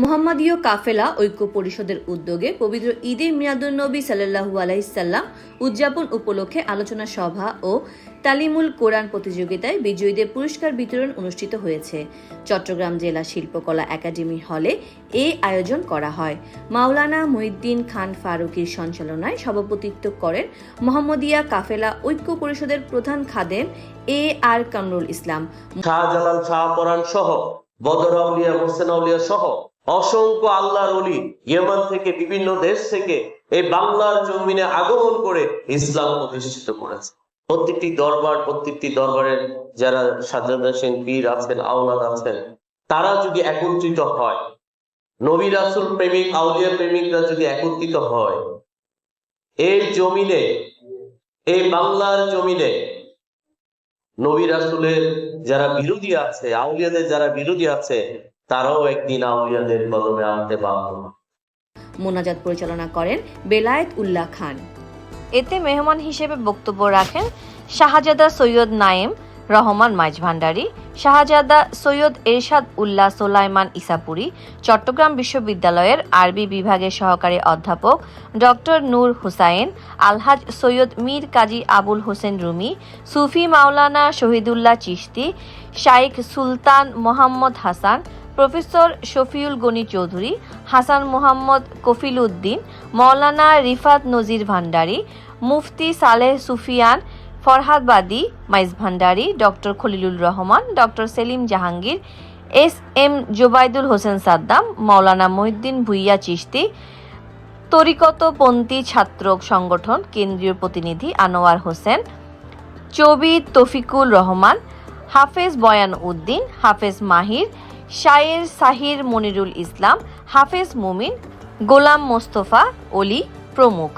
মুহাম্মাদীয় কাফেলা ঐক্য পরিষদের উদ্যোগে পবিত্র ঈদে মিলাদুন্নবী সাল্লাল্লাহু আলাইহি সাল্লাম উদযাপন উপলক্ষে আলোচনা সভা ও তালিমুল কোরআন প্রতিযোগিতায় বিজয়ীদের পুরস্কার বিতরণ অনুষ্ঠিত হয়েছে। চট্টগ্রাম জেলা শিল্পকলা একাডেমি হলে এই আয়োজন করা হয়। মাওলানা মুহিউদ্দিন খান ফারুকীর সঞ্চালনায় সভাপতিত্ব করেন মুহাম্মাদিয়া কাফেলা ঐক্য পরিষদের প্রধান খাদেম আর কামরুল ইসলাম। শাহজালাল শাহপরাণ সহ বদর আউলিয়া মোহসেন আউলিয়া সহ অসংখ্য আল্লাহর ওলি ইয়েমান থেকে বিভিন্ন দেশ থেকে এই বাংলার জমিনে আগমন করে ইসলাম প্রতিষ্ঠিত করেছে। প্রত্যেকটি দরবারের যারা সাজ্জাদ হোসেন পীর আছেন, আওলাদ আছেন, তারা যদি একত্রিত হয়, নবী রাসূল প্রেমিক আউলিয়া প্রেমিকরা যদি একত্রিত হয়, এই জমিনে, এই বাংলার জমিনে নবী রাসূলের যারা বিরোধী আছে, আউলিয়াদের যারা বিরোধী আছে, তারাও একদিন আউলিয়াদের কদমে আনতে বাধ্য। মোনাজাত পরিচালনা করেন বেলায়েত উল্লাহ খান। এতে মেহমান হিসেবে বক্তব্য রাখেন শাহজাদা সৈয়দ নায়েম রহমান মাইজভান্ডারী, শাহজাদা সৈয়দ এরশাদ উল্লাহ সোলাইমান ইসাপুরী, চট্টগ্রাম বিশ্ববিদ্যালয়ের আরবি বিভাগের সহকারী অধ্যাপক doctor Nur Hussain, Alhaj Syed Mir Kazi Abul Hossain Rumi, Sufi Maulana Shahidullah Chishti, Shaikh Sultan Mohammad Hasan, professor Shafiul Gani Chowdhury, Hasan Mohammad Kafil Uddin, Maulana Rifat Nazir Bhandari, Mufti Saleh Sufian Farhad Badi Maijbhandari, doctor Khalilur Rahman, doctor Selim Jahangir, M Zobaidul Hossain Saddam, Maulana Muhiuddin Bhuiyan Chishti, তরিকতপন্থী ছাত্র সংগঠন কেন্দ্রীয় প্রতিনিধি আনোয়ার হোসেন, চবি তফিকুল রহমান, হাফেজ বয়ান উদ্দিন, হাফেজ মাহির, শায়ের সাহির মনিরুল ইসলাম, হাফেজ মুমিন, গোলাম মোস্তফা অলি প্রমুখ।